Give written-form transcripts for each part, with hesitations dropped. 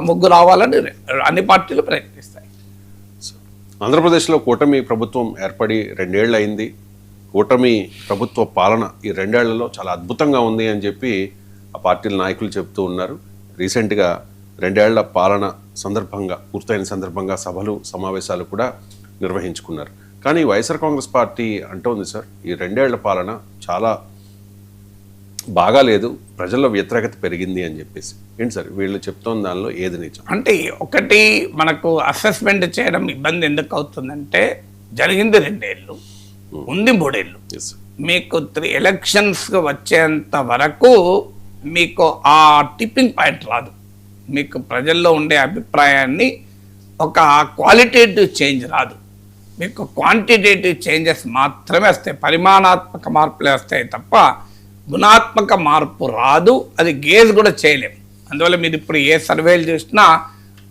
ముగ్గు రావాలని అన్ని పార్టీలు ప్రయత్నిస్తాయి. ఆంధ్రప్రదేశ్లో కూటమి ప్రభుత్వం ఏర్పడి 2 ఏళ్ళు అయింది. కూటమి ప్రభుత్వ పాలన ఈ 2 ఏళ్లలో చాలా అద్భుతంగా ఉంది అని చెప్పి ఆ పార్టీల నాయకులు చెప్తూ ఉన్నారు. రీసెంట్గా 2 ఏళ్ల పాలన సందర్భంగా పూర్తయిన సందర్భంగా సభలు సమావేశాలు కూడా నిర్వహించుకున్నారు. కానీ వైఎస్ఆర్ కాంగ్రెస్ పార్టీ అంటోంది సార్, ఈ 2 ఏళ్ల పాలన చాలా బాగాలేదు, ప్రజల్లో వ్యతిరేకత పెరిగింది అని చెప్పేసి. ఏంటి సార్ వీళ్ళు చెప్తోన్న దానిలో ఏది నిజం? అంటే ఒకటి మనకు అసెస్మెంట్ చేయడం ఇబ్బంది ఎందుకు అవుతుందంటే జరిగింది 2 ఏళ్ళు, ఉంది 3 ఏళ్ళు. మీకు 3 ఎలక్షన్స్ వచ్చేంత వరకు మీకు ఆ టిప్పింగ్ పాయింట్ రాదు. మీకు ప్రజల్లో ఉండే అభిప్రాయాన్ని ఒక క్వాలిటేటివ్ చేంజ్ రాదు, మీకు క్వాంటిటేటివ్ చేంజెస్ మాత్రమే వస్తాయి, పరిమాణాత్మక మార్పులే వస్తాయి తప్ప గుణాత్మక మార్పు రాదు. అది గేజ్ కూడా చేయలేము. అందువల్ల మీరు ఇప్పుడు ఏ సర్వేలు చూసినా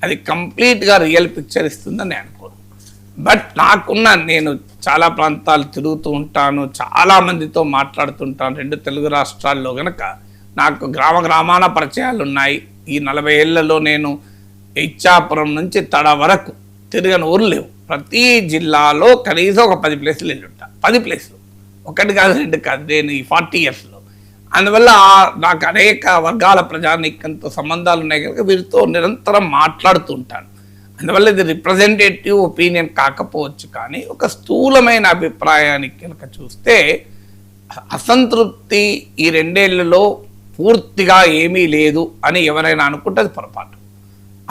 అది కంప్లీట్గా రియల్ పిక్చర్ ఇస్తుందని నేను అనుకోను. బట్ నేను చాలా ప్రాంతాలు తిరుగుతూ ఉంటాను, చాలామందితో మాట్లాడుతుంటాను. 2 తెలుగు రాష్ట్రాల్లో కనుక నాకు గ్రామాన పరిచయాలు ఉన్నాయి. ఈ 40 ఏళ్లలో నేను ఇచ్చాపురం నుంచి తడ వరకు తిరగని ఊరు లేవు. ప్రతి జిల్లాలో కనీసం ఒక 10 ప్లేసులు వెళ్ళుంటా. 10 ప్లేసులు, 1 కాదు 2 కాదు, నేను ఈ 40 ఇయర్స్లో. అందువల్ల నాకు అనేక వర్గాల ప్రజానీకంతో సంబంధాలు ఉన్నాయి కనుక వీరితో నిరంతరం మాట్లాడుతూ ఉంటాను. అందువల్ల ఇది రిప్రజెంటేటివ్ ఒపీనియన్ కాకపోవచ్చు, కానీ ఒక స్థూలమైన అభిప్రాయానికి కనుక చూస్తే అసంతృప్తి ఈ 2 ఏళ్లలో పూర్తిగా ఏమీ లేదు అని ఎవరైనా అనుకుంటే అది పొరపాటు.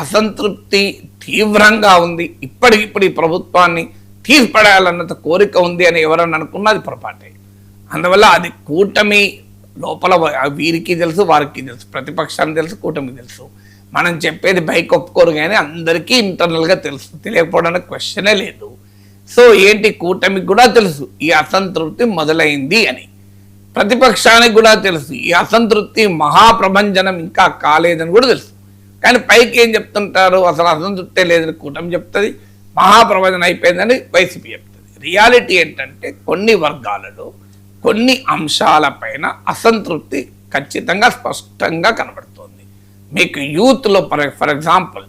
అసంతృప్తి తీవ్రంగా ఉంది, ఇప్పటికిప్పుడు ఈ ప్రభుత్వాన్ని తీర్పడేయాలన్నంత కోరిక ఉంది అని ఎవరైనా అనుకున్నా అది పొరపాటే. అందువల్ల అది కూటమి లోపల వీరికి తెలుసు, వారికి తెలుసు, ప్రతిపక్షానికి తెలుసు, కూటమికి తెలుసు. మనం చెప్పేది బైక్ ఒప్పుకోరు కానీ అందరికీ ఇంటర్నల్గా తెలుసు, తెలియకపోవడానికి క్వశ్చనే లేదు. సో ఏంటి, కూటమికి కూడా తెలుసు ఈ అసంతృప్తి మొదలైంది అని, ప్రతిపక్షానికి కూడా తెలుసు ఈ అసంతృప్తి మహాప్రభంజనం ఇంకా కాలేదని కూడా తెలుసు. కానీ పైకి ఏం చెప్తుంటారు, అసలు అసంతృప్తే లేదని కూటమి చెప్తుంది, మహాప్రభంజనం అయిపోయిందని వైసీపీ చెప్తుంది. రియాలిటీ ఏంటంటే కొన్ని వర్గాలలో కొన్ని అంశాలపైన అసంతృప్తి ఖచ్చితంగా స్పష్టంగా కనబడుతుంది. మీకు యూత్లో ఫర్ ఎగ్జాంపుల్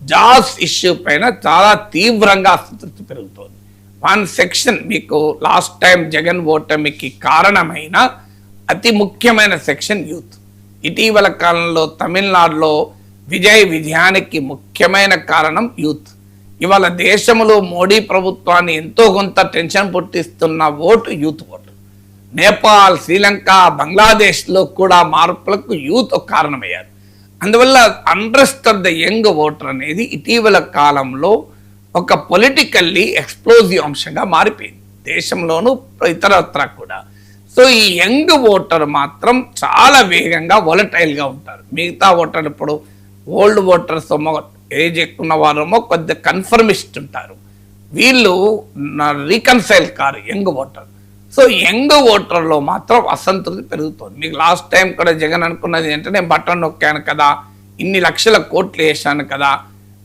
జాబ్స్ ఇష్యూ పైన చాలా తీవ్రంగా అసంతృప్తి పెరుగుతోంది. 1 సెక్షన్ మీకు లాస్ట్ టైం జగన్ ఓటమికి కారణమైన అతి ముఖ్యమైన సెక్షన్ యూత్. ఇటీవల కాలంలో తమిళనాడులో విజయానికి ముఖ్యమైన కారణం యూత్. ఇవాళ దేశంలో మోడీ ప్రభుత్వాన్ని ఎంతో కొంత టెన్షన్ పుట్టిస్తున్న vote youth vote. Nepal, Sri Lanka, బంగ్లాదేశ్లో కూడా మార్పులకు యూత్ ఒక కారణమయ్యారు. అందువల్ల unrest of the young voter అనేది ఇటీవల కాలంలో ఒక పొలిటికల్లీ ఎక్స్ప్లోజివ్ అంశంగా మారిపోయింది దేశంలోనూ ఇతరత్ర కూడా. సో ఈ యంగ్ ఓటర్ మాత్రం చాలా వేగంగా వొలటైల్గా ఉంటారు. మిగతా ఓటర్ ఇప్పుడు ఓల్డ్ ఓటర్స్ ఏజ్ ఎక్కున్న వారేమో కొద్దిగా కన్ఫర్మిస్ట్ ఉంటారు, వీళ్ళు రీకన్సైల్ కారు యంగ్ ఓటర్. సో యంగ్ ఓటర్లో మాత్రం అసంతృప్తి పెరుగుతుంది. మీకు లాస్ట్ టైం కూడా జగన్ అనుకున్నది ఏంటంటే నేను బటన్ నొక్కాను కదా, ఇన్ని లక్షల కోట్లు వేసాను కదా,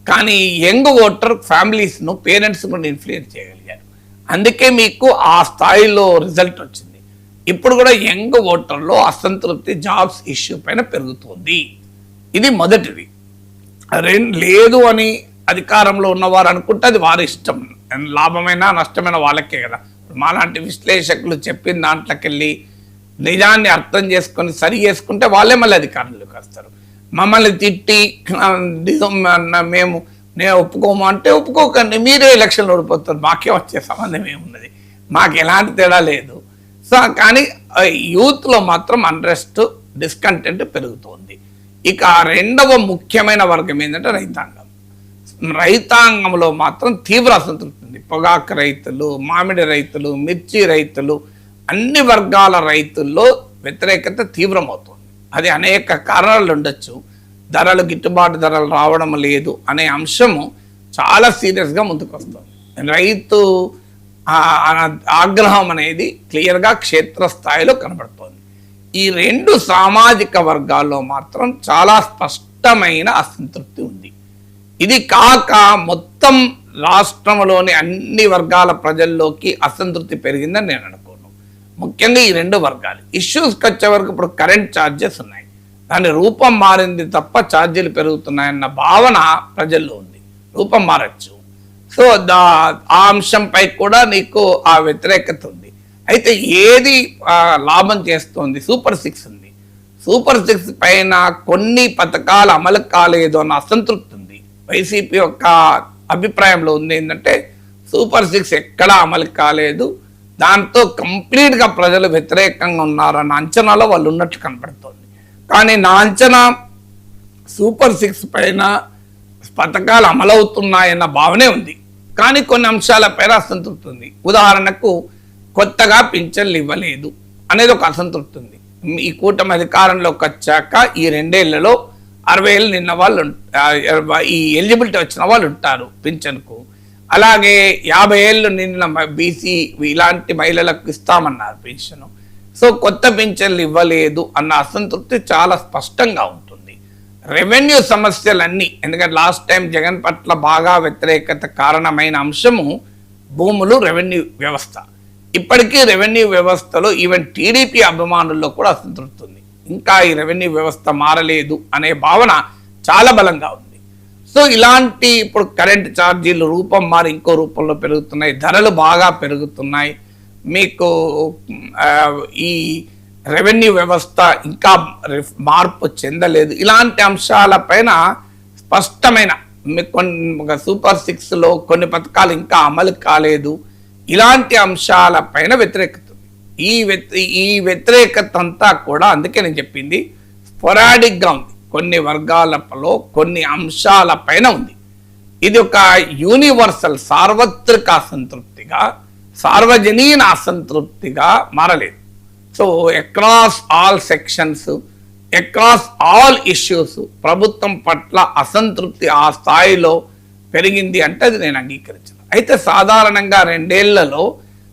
కానీ యంగ్ ఓటర్ ఫ్యామిలీస్ను, పేరెంట్స్ కూడా ఇన్ఫ్లుయెన్స్ చేయగలిగారు. అందుకే మీకు ఆ స్థాయిలో రిజల్ట్ వచ్చింది. ఇప్పుడు కూడా యంగ్ ఓటర్లో అసంతృప్తి జాబ్స్ ఇష్యూ పైన పెరుగుతుంది. ఇది మొదటిది. లేదు అని అధికారంలో ఉన్నవారు అనుకుంటే అది వారి ఇష్టం, లాభమైనా నష్టమైన వాళ్ళకే కదా. మాలాంటి విశ్లేషకులు చెప్పిన దాంట్లోకి వెళ్ళి నిజాన్ని అర్థం చేసుకొని సరి చేసుకుంటే వాళ్ళే మళ్ళీ అధికారంలోకి వస్తారు. మమ్మల్ని తిట్టి నేను ఒప్పుకోము అంటే ఒప్పుకోకండి, మీరే ఎలక్షన్లు ఓడిపోతారు, మాకే వచ్చే సంబంధం ఏమున్నది, మాకు ఎలాంటి తేడా లేదు. సో కానీ యూత్లో మాత్రం అన్రెస్ట్, డిస్కంటెంట్ పెరుగుతోంది. ఇక 2వ ముఖ్యమైన వర్గం ఏంటంటే రైతాంగం. రైతాంగంలో మాత్రం తీవ్ర అసంతృప్తి ఉంది. పొగాకు రైతులు, మామిడి రైతులు, మిర్చి రైతులు, అన్ని వర్గాల రైతుల్లో వ్యతిరేకత తీవ్రమవుతుంది. అది అనేక కారణాలు ఉండొచ్చు. ధరలు, గిట్టుబాటు ధరలు రావడం లేదు అనే అంశము చాలా సీరియస్గా ముందుకు వస్తుంది. రైతు ఆగ్రహం అనేది క్లియర్గా క్షేత్రస్థాయిలో కనబడుతోంది. ఈ 2 సామాజిక వర్గాల్లో మాత్రం చాలా స్పష్టమైన అసంతృప్తి ఉంది. ఇది కాక మొత్తం రాష్ట్రంలోని అన్ని వర్గాల ప్రజల్లోకి అసంతృప్తి పెరిగిందని నేను అనుకోను. ముఖ్యంగా ఈ 2 వర్గాలు ఇష్యూస్కి వచ్చే వరకు ఇప్పుడు కరెంట్ ఛార్జెస్ ఉన్నాయి, దాని రూపం మారింది తప్ప ఛార్జీలు పెరుగుతున్నాయన్న భావన ప్రజల్లో ఉంది. రూపం మారచ్చు. సో ఆ అంశంపై కూడా నీకు ఆ వ్యతిరేకత ఉంది. అయితే ఏది లాభం చేస్తోంది? సూపర్ 6 ఉంది. సూపర్ 6 పైన కొన్ని పథకాలు అమలు కాలేదు అన్న అసంతృప్తి ఉంది. వైసీపీ యొక్క అభిప్రాయంలో ఉంది ఏంటంటే సూపర్ 6 ఎక్కడా అమలు కాలేదు, దాంతో కంప్లీట్గా ప్రజలు వ్యతిరేకంగా ఉన్నారన్న అంచనాలో వాళ్ళు ఉన్నట్టు కనపడుతోంది. కానీ నా అంచనా సూపర్ 6 పైన పథకాలు అమలవుతున్నాయన్న భావనే ఉంది, కానీ కొన్ని అంశాలపైన అసంతృప్తి ఉంది. ఉదాహరణకు కొత్తగా పింఛన్లు ఇవ్వలేదు అనేది ఒక అసంతృప్తి ఉంది. ఈ కూటమి అధికారంలోకి వచ్చాక ఈ 2 ఏళ్లలో 60 ఏళ్ళు నిన్న వాళ్ళు ఈ ఎలిజిబిలిటీ వచ్చిన వాళ్ళు ఉంటారు పింఛన్కు. అలాగే 50 ఏళ్ళు నిన్న బీసీ ఇలాంటి మహిళలకు ఇస్తామన్నారు పెన్షన్. సో కొత్త పింఛన్లు ఇవ్వలేదు అన్న అసంతృప్తి చాలా స్పష్టంగా ఉంటుంది. రెవెన్యూ సమస్యలన్నీ, ఎందుకంటే లాస్ట్ టైం జగన్ పట్ల బాగా వ్యతిరేకత కారణమైన అంశము భూములు, రెవెన్యూ వ్యవస్థ. ఇప్పటికీ రెవెన్యూ వ్యవస్థలో ఈవెన్ టీడీపీ అభిమానుల్లో కూడా అసంతృప్తి ఉంది. ఇంకా ఈ రెవెన్యూ వ్యవస్థ మారలేదు అనే భావన చాలా బలంగా ఉంది. సో ఇలాంటి ఇప్పుడు కరెంట్ ఛార్జీలు రూపం మారి ఇంకో రూపంలో పెరుగుతున్నాయి, ధరలు బాగా పెరుగుతున్నాయి, మీకు ఈ రెవెన్యూ వ్యవస్థ ఇంకా మార్పు చెందలేదు. ఇలాంటి అంశాలపైన స్పష్టమైన కొన్ని సూపర్ 6లో కొన్ని పథకాలు ఇంకా అమలు కాలేదు, ఇలాంటి అంశాలపైన వ్యతిరేకత ఉంది. ఈ వ్యతిరేకత అంతా కూడా అందుకే నేను చెప్పింది స్పొరాడిక్గా ఉంది, కొన్ని వర్గాలలో కొన్ని అంశాలపైన ఉంది. ఇది ఒక యూనివర్సల్ సార్వత్రిక అసంతృప్తిగా, సార్వజనీన అసంతృప్తిగా మారలేదు. So across all sections, across all issues ప్రభుత్వం పట్ల అసంతృప్తి ఆ స్థాయిలో పెరిగింది అంటే అది నేను అంగీకరించను. అయితే సాధారణంగా 2 ఏళ్లలో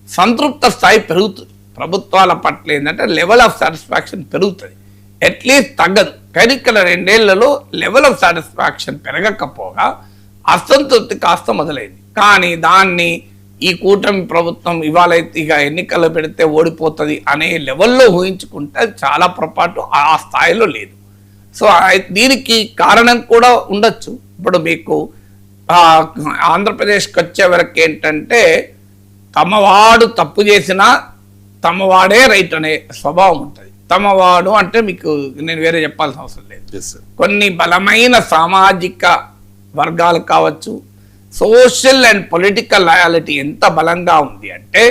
సంతృప్త స్థాయి పెరుగుతుంది ప్రభుత్వాల పట్ల. ఏంటంటే లెవెల్ ఆఫ్ సాటిస్ఫాక్షన్ పెరుగుతుంది, అట్లీస్ట్ తగ్గదు. కానీ ఇక్కడ 2 ఏళ్లలో లెవెల్ ఆఫ్ సాటిస్ఫాక్షన్ పెరగకపోగా అసంతృప్తి కాస్త మొదలైంది. కానీ దాన్ని ఈ కూటమి ప్రభుత్వం ఇవాళ ఇక ఎన్నికలు పెడితే ఓడిపోతుంది అనే లెవెల్లో ఊహించుకుంటే అది చాలా పొరపాటు, ఆ స్థాయిలో లేదు. సో దీనికి కారణం కూడా ఉండొచ్చు. ఇప్పుడు మీకు ఆంధ్రప్రదేశ్కి వచ్చే వరకు ఏంటంటే తమవాడు తప్పు చేసినా తమవాడే రైట్ అనే స్వభావం ఉంటుంది. తమవాడు అంటే మీకు నేను వేరే చెప్పాల్సిన అవసరం లేదు. కొన్ని బలమైన సామాజిక వర్గాలు కావచ్చు, సోషల్ అండ్ పొలిటికల్ లయాలిటీ ఎంత బలంగా ఉంది అంటే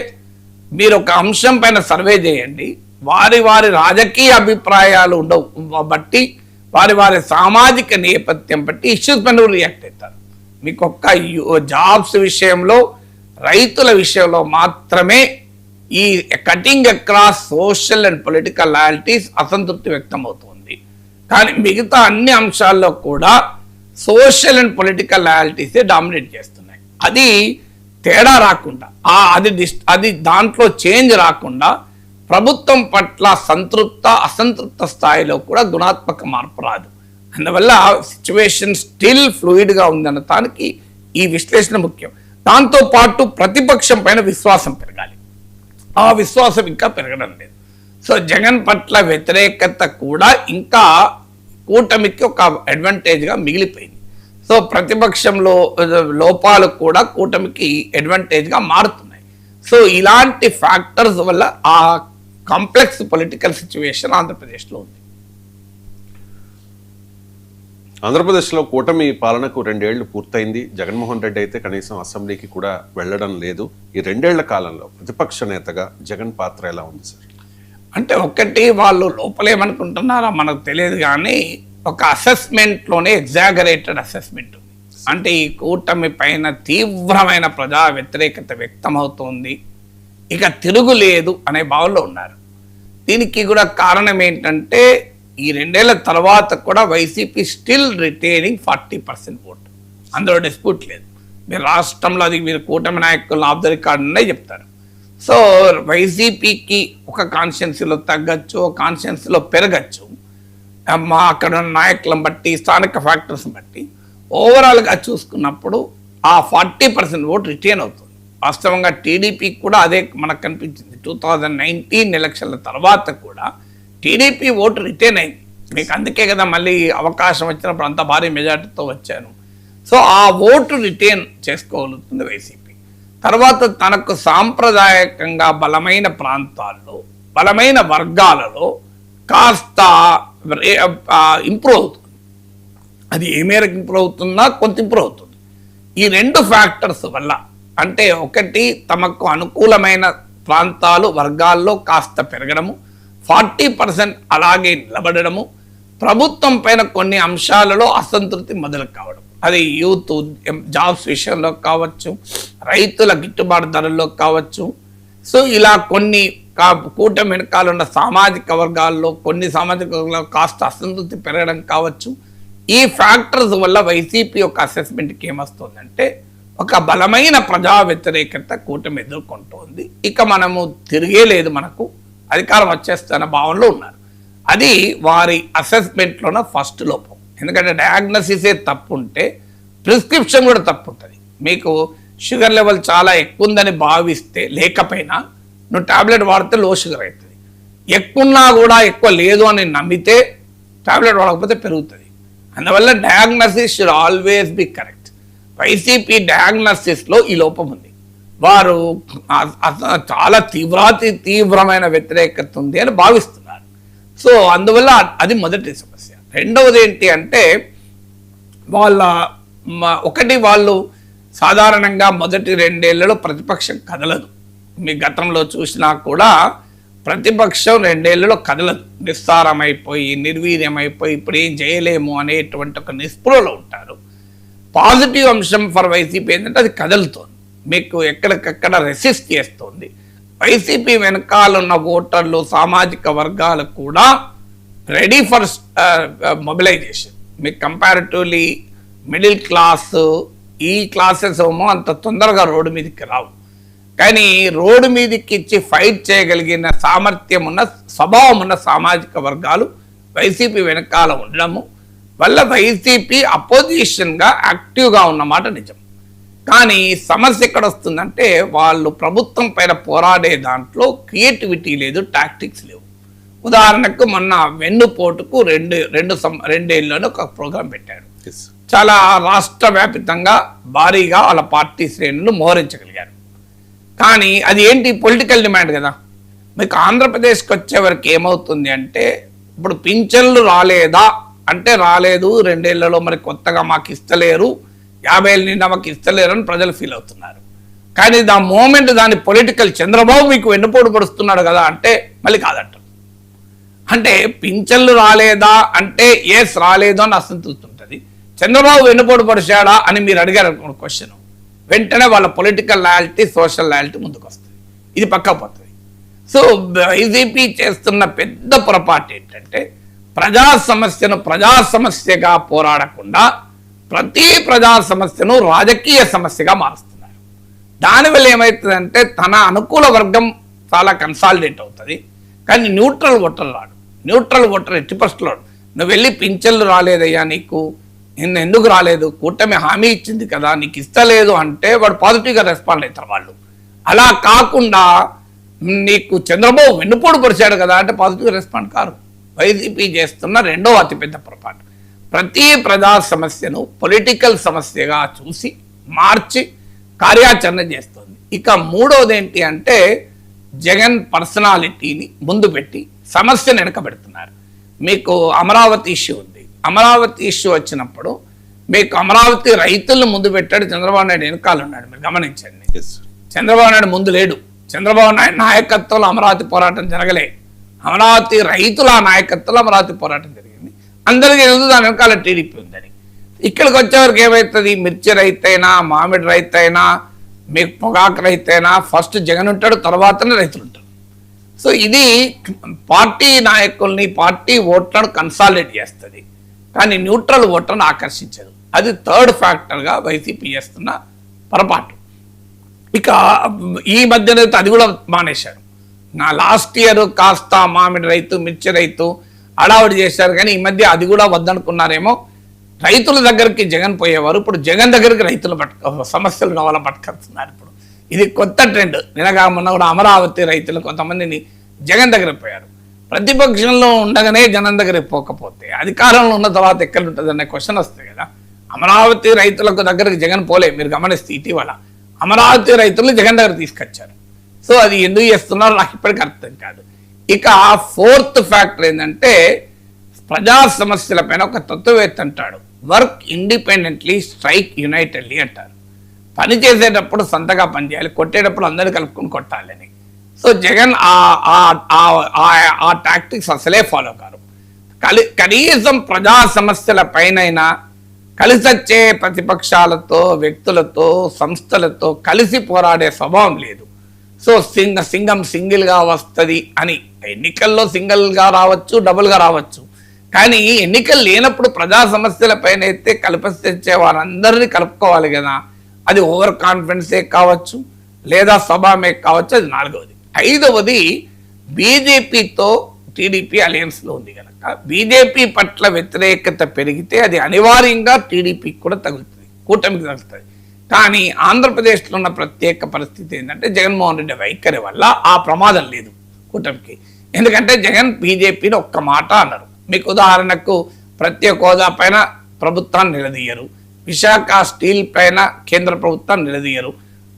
మీరు ఒక అంశం పైన సర్వే చేయండి, వారి వారి రాజకీయ అభిప్రాయాలు ఉండవు బట్టి, వారి వారి సామాజిక నేపథ్యం బట్టి ఇష్యూస్ పైన రియాక్ట్ అవుతారు. మీకు ఒక్క జాబ్స్ విషయంలో, రైతుల విషయంలో మాత్రమే ఈ cutting across social and political loyalties అసంతృప్తి వ్యక్తం అవుతుంది. కానీ మిగతా అన్ని అంశాల్లో కూడా సోషల్ అండ్ పొలిటికల్ లాయల్టీసే డామినేట్ చేస్తున్నాయి. అది తేడా రాకుండా, అది దాంట్లో చేంజ్ రాకుండా ప్రభుత్వం పట్ల అసంతృప్త స్థాయిలో కూడా గుణాత్మక మార్పు రాదు. అందువల్ల సిచ్యువేషన్ స్టిల్ ఫ్లూయిడ్గా ఉందనటానికి ఈ విశ్లేషణ ముఖ్యం. దాంతోపాటు ప్రతిపక్షం పైన విశ్వాసం పెరగాలి, ఆ విశ్వాసం ఇంకా పెరగడం లేదు. సో జగన్ పట్ల వ్యతిరేకత కూడా ఇంకా కూటమికి ఒక అడ్వాంటేజ్గా మిగిలిపోయింది. సో ప్రతిపక్షంలో లోపాలు కూడా కూటమికి అడ్వాంటేజ్గా మారుతున్నాయి. సో ఇలాంటి ఫ్యాక్టర్స్ వల్ల ఆ కాంప్లెక్స్ పొలిటికల్ సిచ్యువేషన్ ఆంధ్రప్రదేశ్లో ఉంది. ఆంధ్రప్రదేశ్లో కూటమి పాలనకు 2 ఏళ్లు పూర్తయింది. జగన్మోహన్ రెడ్డి అయితే కనీసం అసెంబ్లీకి కూడా వెళ్ళడం లేదు. ఈ 2 ఏళ్ల కాలంలో ప్రతిపక్ష నేతగా జగన్ పాత్ర ఎలా ఉంది సార్? అంటే ఒకటి, వాళ్ళు లోపలేమనుకుంటున్నారో మనకు తెలియదు, కానీ ఒక అసెస్మెంట్లోనే ఎగ్జాగరేటెడ్ అసెస్మెంట్ ఉంది. అంటే ఈ కూటమి పైన తీవ్రమైన ప్రజా వ్యతిరేకత వ్యక్తమవుతోంది, ఇక తిరుగులేదు అనే భావనలో ఉన్నారు. దీనికి కూడా కారణం ఏంటంటే ఈ 2 ఏళ్ల తర్వాత కూడా వైసీపీ స్టిల్ రిటైనింగ్ 40% ఓటు, అందులో డిస్ప్యూట్ లేదు. మీరు రాష్ట్రంలో అది మీరు కూటమి నాయకులు ఆఫ్ ద రికార్డ్ ఉన్నాయి చెప్తారు. సో వైసీపీకి ఒక కాన్స్టిట్యున్సీలో తగ్గచ్చు, ఒక కాన్స్టిట్యున్సీలో పెరగచ్చు, అక్కడ ఉన్న నాయకులను బట్టి, స్థానిక ఫ్యాక్టర్స్ బట్టి. ఓవరాల్గా చూసుకున్నప్పుడు ఆ 40% ఓటు రిటైన్ అవుతుంది. వాస్తవంగా టీడీపీకి కూడా అదే మనకు కనిపించింది. 2019 ఎలక్షన్ల తర్వాత కూడా టీడీపీ ఓటు రిటైన్ అయింది. మీకు అందుకే కదా మళ్ళీ అవకాశం వచ్చినప్పుడు అంత భారీ మెజార్టీతో వచ్చాను. సో ఆ ఓటు రిటైన్ చేసుకోగలుగుతుంది వైసీపీ. తర్వాత తనకు సాంప్రదాయకంగా బలమైన ప్రాంతాల్లో, బలమైన వర్గాలలో కాస్త ఇంప్రూవ్ అవుతుంది. అది ఏ మేరకు ఇంప్రూవ్ అవుతుందా, కొంత ఇంప్రూవ్ అవుతుంది. ఈ రెండు ఫ్యాక్టర్స్ వల్ల, అంటే ఒకటి తమకు అనుకూలమైన ప్రాంతాలు వర్గాల్లో కాస్త పెరగడము, 40% అలాగే నిలబడము, ప్రభుత్వం పైన కొన్ని అంశాలలో అసంతృప్తి మొదలు కావడం, అది యూత్ జాబ్స్ విషయంలో కావచ్చు, రైతుల గిట్టుబాటు ధరల్లో కావచ్చు. సో ఇలా కొన్ని కూటమి వెనకాల ఉన్న సామాజిక వర్గాల్లో కొన్ని సామాజిక వర్గాల్లో కాస్త అసంతృప్తి పెరగడం కావచ్చు. ఈ ఫ్యాక్టర్స్ వల్ల వైసీపీ యొక్క అసెస్మెంట్కి ఏమొస్తుందంటే ఒక బలమైన ప్రజా వ్యతిరేకత కూటమి ఎదుర్కొంటోంది. ఇక మనము తిరిగే లేదు, మనకు అధికారం వచ్చేస్తున్న భావనలో ఉన్నారు. అది వారి అసెస్మెంట్లోన ఫస్ట్ లోపం. ఎందుకంటే డయాగ్నోసిసే తప్పు ఉంటే ప్రిస్క్రిప్షన్ కూడా తప్పు ఉంటుంది. మీకు షుగర్ లెవెల్ చాలా ఎక్కువ ఉందని భావిస్తే, లేకపోయినా నువ్వు టాబ్లెట్ వాడితే లో షుగర్ అవుతుంది. ఎక్కువన్నా కూడా ఎక్కువ లేదు అని నమ్మితే టాబ్లెట్ వాడకపోతే పెరుగుతుంది. అందువల్ల diagnosis should always be correct. YCP డయాగ్నోసిస్లో ఈ లోపం ఉంది. వారు చాలా తీవ్రమైన వ్యతిరేకత ఉంది అని భావిస్తున్నారు. సో అందువల్ల అది మొదటి సమస్య. రెండవది ఏంటి అంటే వాళ్ళు సాధారణంగా మొదటి 2 ఏళ్లలో ప్రతిపక్షం కదలదు. మీ గతంలో చూసినా కూడా ప్రతిపక్షం 2 ఏళ్లలో కదలదు. నిస్సారమైపోయి, నిర్వీర్యమైపోయి, ఇప్పుడు ఏం చేయలేము అనేటువంటి ఒక నిస్పృహలో ఉంటారు. పాజిటివ్ అంశం ఫర్ వైసీపీ ఏంటంటే అది కదులుతోంది, మీకు ఎక్కడికక్కడ రెసిస్ట్ చేస్తుంది. వైసీపీ వెనకాలన్న ఓటర్లు, సామాజిక వర్గాలు కూడా రెడీ ఫర్ మొబిలైజేషన్. మీకు కంపారిటివ్లీ మిడిల్ క్లాస్, ఈ క్లాసెస్ ఏమో అంత తొందరగా రోడ్డు మీదకి రావు. కానీ రోడ్డు మీదకి ఇచ్చి ఫైట్ చేయగలిగిన సామర్థ్యం ఉన్న, స్వభావం ఉన్న సామాజిక వర్గాలు వైసీపీ వెనకాల ఉండడము వల్ల వైసీపీ అపోజిషన్గా యాక్టివ్గా ఉన్నమాట నిజం. కానీ సమస్య ఎక్కడ వస్తుందంటే వాళ్ళు ప్రభుత్వం పైన పోరాడే దాంట్లో క్రియేటివిటీ లేదు, టాక్టిక్స్ లేవు. ఉదాహరణకు మొన్న వెన్నుపోటుకు 2 ఏళ్ళలోనే ఒక ప్రోగ్రాం పెట్టాడు. చాలా రాష్ట్ర వ్యాపితంగా భారీగా వాళ్ళ పార్టీ శ్రేణులు మోహరించగలిగారు. కానీ అది ఏంటి, పొలిటికల్ డిమాండ్ కదా. మీకు ఆంధ్రప్రదేశ్కి వచ్చే వరకు ఏమవుతుంది అంటే, ఇప్పుడు పింఛన్లు రాలేదా అంటే రాలేదు 2 ఏళ్లలో, మరి కొత్తగా మాకు ఇస్తలేరు, 50 ఏళ్ళ నిండా మాకు ఇస్తలేరు అని ప్రజలు ఫీల్ అవుతున్నారు. కానీ దాని పొలిటికల్ చంద్రబాబు మీకు వెన్నుపోటు పడుస్తున్నాడు కదా అంటే మళ్ళీ కాదంటారు. అంటే పింఛన్లు రాలేదా అంటే ఎస్ రాలేదు అని అసంతృప్తి ఉంటుంది. చంద్రబాబు వెన్నుపోటు పడిచాడా అని మీరు అడిగారు క్వశ్చన్, వెంటనే వాళ్ళ పొలిటికల్ లాయల్టీ, సోషల్ లాయల్టీ ముందుకు వస్తుంది. ఇది పక్కా పోతుంది. సో వైసీపీ చేస్తున్న పెద్ద పొరపాటు ఏంటంటే ప్రజా సమస్యగా పోరాడకుండా ప్రతి ప్రజా సమస్యను రాజకీయ సమస్యగా మారుస్తున్నారు. దానివల్ల ఏమవుతుందంటే తన అనుకూల వర్గం చాలా కన్సాలిడేట్ అవుతుంది. కానీ న్యూట్రల్ ఓటర్ రాడు. న్యూట్రల్ ఓటర్ 80% రాడు. నువ్వు వెళ్ళి పింఛన్లు రాలేదయ్యా, నీకు ఎందుకు రాలేదు, కూటమి హామీ ఇచ్చింది కదా, నీకు ఇస్తలేదు అంటే వాడు పాజిటివ్గా రెస్పాండ్ అవుతారు వాళ్ళు. అలా కాకుండా నీకు చంద్రబాబు వెన్నుపోటు పరిచాడు కదా అంటే పాజిటివ్గా రెస్పాండ్ కారు. వైసీపీ చేస్తున్న రెండో అతిపెద్ద పొరపాటు, ప్రతి ప్రజా సమస్యను పొలిటికల్ సమస్యగా చూసి మార్చి కార్యాచరణ చేస్తుంది. ఇక మూడవది ఏంటి అంటే జగన్ పర్సనాలిటీని ముందు పెట్టి సమస్యను వెనకబెడుతున్నారు. మీకు అమరావతి ఇష్యూ ఉంది. అమరావతి ఇష్యూ వచ్చినప్పుడు మీకు అమరావతి రైతులను ముందు పెట్టాడు, చంద్రబాబు నాయుడు వెనకాల ఉన్నాడు. మీరు గమనించండి, చంద్రబాబు నాయుడు ముందు లేడు. చంద్రబాబు నాయుడు నాయకత్వంలో అమరావతి పోరాటం జరగలే, అమరావతి రైతుల నాయకత్వంలో అమరావతి పోరాటం జరిగింది. అందరికీ తెలుసు దాని వెనకాల టీడీపీ ఉందని. ఇక్కడికి వచ్చేవరకు ఏమవుతుంది, మిర్చి రైతైనా, మామిడి రైతైనా, మీకు పొగాకు రైతైనా ఫస్ట్ జగన్ ఉంటాడు, తర్వాతనే రైతులు ఉంటారు. సో ఇది పార్టీ నాయకుల్ని, పార్టీ ఓట్లను కన్సాలిడేట్ చేస్తుంది, కానీ న్యూట్రల్ ఓట్లను ఆకర్షించదు. అది థర్డ్ ఫ్యాక్టర్గా వైసీపీ చేస్తున్న పొరపాటు. ఇక ఈ మధ్యన అది కూడా మానేశారు. నా లాస్ట్ ఇయర్ కాస్త మామిడి రైతు, మిర్చి రైతు అడావుడి చేశారు, కానీ ఈ మధ్య అది కూడా వద్దనుకున్నారేమో. రైతుల దగ్గరికి జగన్ పోయేవారు, ఇప్పుడు జగన్ దగ్గరికి రైతులు సమస్యలు కావాలని పట్టుకొస్తున్నారు. ఇప్పుడు ఇది కొత్త ట్రెండ్. నిన్నగా మొన్న కూడా అమరావతి రైతులు కొంతమందిని జగన్ దగ్గర పోయారు. ప్రతిపక్షంలో ఉండగానే జనం దగ్గరికి పోకపోతే అధికారంలో ఉన్న తర్వాత ఎక్కడ ఉంటుంది అనే క్వశ్చన్ వస్తుంది కదా. అమరావతి రైతులకు దగ్గరికి జగన్ పోలే. మీరు గమనిస్తే ఇటీవల అమరావతి రైతులు జగన్ దగ్గర తీసుకొచ్చారు. సో అది ఎందుకు చేస్తున్నారో నాకు ఇప్పటికీ అర్థం కాదు. ఇక 4th ఫ్యాక్టర్ ఏంటంటే ప్రజా సమస్యల పైన ఒక తత్వవేత్త అంటాడు, వర్క్ ఇండిపెండెంట్లీ, స్ట్రైక్ యునైటెడ్లీ అంటారు. పని చేసేటప్పుడు సొంతగా పనిచేయాలి, కొట్టేటప్పుడు అందరూ కలుపుకొని కొట్టాలని. సో జగన్ ఆ టాక్టిక్స్ అసలే ఫాలో కారు. కనీసం ప్రజా సమస్యల పైనైనా కలిసి వచ్చే ప్రతిపక్షాలతో, వ్యక్తులతో, సంస్థలతో కలిసి పోరాడే స్వభావం లేదు. సో సింగం సింగిల్గా వస్తుంది అని, ఎన్నికల్లో సింగిల్గా రావచ్చు, డబుల్గా రావచ్చు, కానీ ఎన్నికలు లేనప్పుడు ప్రజా సమస్యల పైన అయితే కలిపి వారందరినీ కలుపుకోవాలి కదా. అది ఓవర్ కాన్ఫిడెన్సే కావచ్చు, లేదా స్వభావమే కావచ్చు. అది 4వది. 5వది బీజేపీతో టీడీపీ అలయన్స్లో ఉంది కనుక బీజేపీ పట్ల వ్యతిరేకత పెరిగితే అది అనివార్యంగా టీడీపీకి కూడా తగులుతుంది, కూటమికి తగులుతుంది. కానీ ఆంధ్రప్రదేశ్లో ఉన్న ప్రత్యేక పరిస్థితి ఏంటంటే జగన్మోహన్ రెడ్డి వైఖరి వల్ల ఆ ప్రమాదం లేదు కూటమికి. ఎందుకంటే జగన్ బీజేపీని ఒక్క మాట అన్నారు. మీకు ఉదాహరణకు ప్రత్యేక హోదా పైన ప్రభుత్వాన్ని నిలదీయరు, విశాఖ స్టీల్ పైన కేంద్ర ప్రభుత్వాన్ని నిలదీయరు,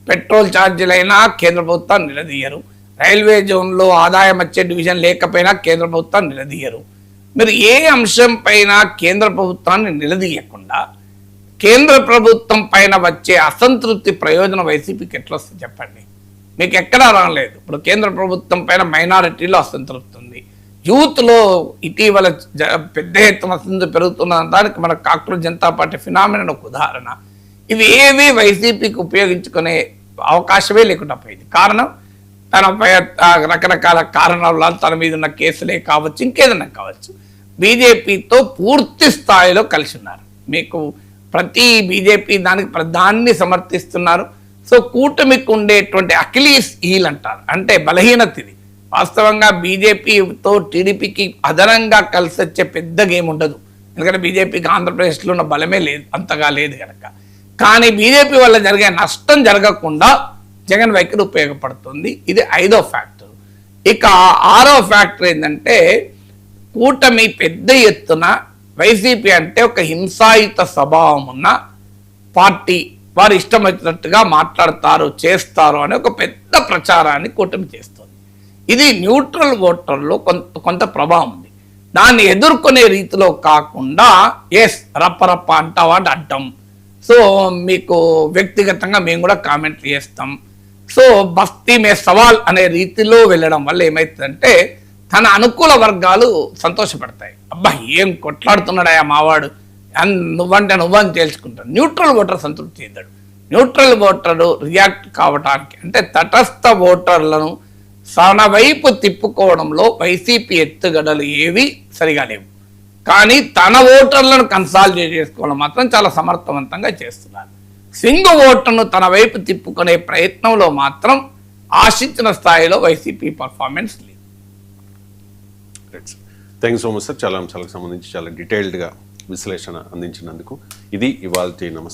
పెట్రోల్ ఛార్జీలైనా కేంద్ర ప్రభుత్వాన్ని నిలదీయరు, రైల్వే జోన్లో ఆదాయం వచ్చే డివిజన్ లేకపోయినా కేంద్ర ప్రభుత్వాన్ని నిలదీయరు. మీరు ఏ అంశం పైన కేంద్ర ప్రభుత్వాన్ని నిలదీయకుండా కేంద్ర ప్రభుత్వం పైన వచ్చే అసంతృప్తి ప్రయోజనం వైసీపీకి ఎట్లా వస్తుంది చెప్పండి? మీకు ఎక్కడా రాలేదు. ఇప్పుడు కేంద్ర ప్రభుత్వం పైన మైనారిటీలో అసంతృప్తి ఉంది, యూత్లో ఇటీవల పెద్ద ఎత్తున అసంతృప్తి పెరుగుతున్న దానికి మన కాంగ్రెస్ జనతా పార్టీ ఫినామినన్ ఒక ఉదాహరణ. ఇవి ఏవి వైసీపీకి ఉపయోగించుకునే అవకాశమే లేకుండా పోయింది. కారణం తనపై రకరకాల కారణాల తన మీద ఉన్న కేసులే కావచ్చు, ఇంకేదన్నా కావచ్చు, బీజేపీతో పూర్తి స్థాయిలో కలిసి ఉన్నారు. మీకు ప్రతి బీజేపీ దానికి ప్రధాన్ని సమర్థిస్తున్నారు. సో కూటమికి ఉండేటువంటి అఖిలీస్ హీల్ అంటారు, అంటే బలహీనత ఇది. వాస్తవంగా బీజేపీతో టీడీపీకి అదనంగా కలిసి వచ్చే పెద్ద గేమ్ ఉండదు, ఎందుకంటే బీజేపీకి ఆంధ్రప్రదేశ్లో ఉన్న బలమే లేదు, అంతగా లేదు కనుక. కానీ బీజేపీ వల్ల జరిగే నష్టం జరగకుండా జగన్ వైఖరి ఉపయోగపడుతుంది. ఇది 5వ ఫ్యాక్టర్. ఇక 6వ ఫ్యాక్టర్ ఏంటంటే కూటమి పెద్ద ఎత్తున వైసీపీ అంటే ఒక హింసాయుత స్వభావం ఉన్న పార్టీ, వారు ఇష్టం వచ్చినట్టుగా మాట్లాడతారు, చేస్తారు అనే ఒక పెద్ద ప్రచారాన్ని కూటమి చేస్తుంది. ఇది న్యూట్రల్ ఓటర్లో కొంత ప్రభావం ఉంది. దాన్ని ఎదుర్కొనే రీతిలో కాకుండా రప్ప అంటావా అంటాం, సో మీకు వ్యక్తిగతంగా మేము కూడా కామెంట్లు చేస్తాం, సో బస్తీ మే సవాల్ అనే రీతిలో వెళ్ళడం వల్ల ఏమవుతుందంటే తన అనుకూల వర్గాలు సంతోషపడతాయి. అబ్బా ఏం కొట్లాడుతున్నాడా మావాడు, నువ్వని తేల్చుకుంటాడు. న్యూట్రల్ ఓటర్ సంతృప్తి చెందాడు. న్యూట్రల్ ఓటరు రియాక్ట్ కావడానికి, అంటే తటస్థ ఓటర్లను తన వైపు తిప్పుకోవడంలో వైసీపీ ఎత్తుగడలు ఏవి సరిగా లేవు. కానీ తన ఓటర్లను కన్సాలిడేట్ చేసుకోవడం మాత్రం చాలా సమర్థవంతంగా చేస్తున్నారు. స్వింగ్ ఓటును తన వైపు తిప్పుకునే ప్రయత్నంలో మాత్రం ఆశించిన స్థాయిలో వైసీపీ పర్ఫార్మెన్స్ లేదు. Thank you so much sir. చాలా అంశాలకు సంబంధించి చాలా డీటెయిల్డ్గా విశ్లేషణ అందించినందుకు. ఇది ఇవాల్టి నమస్తే.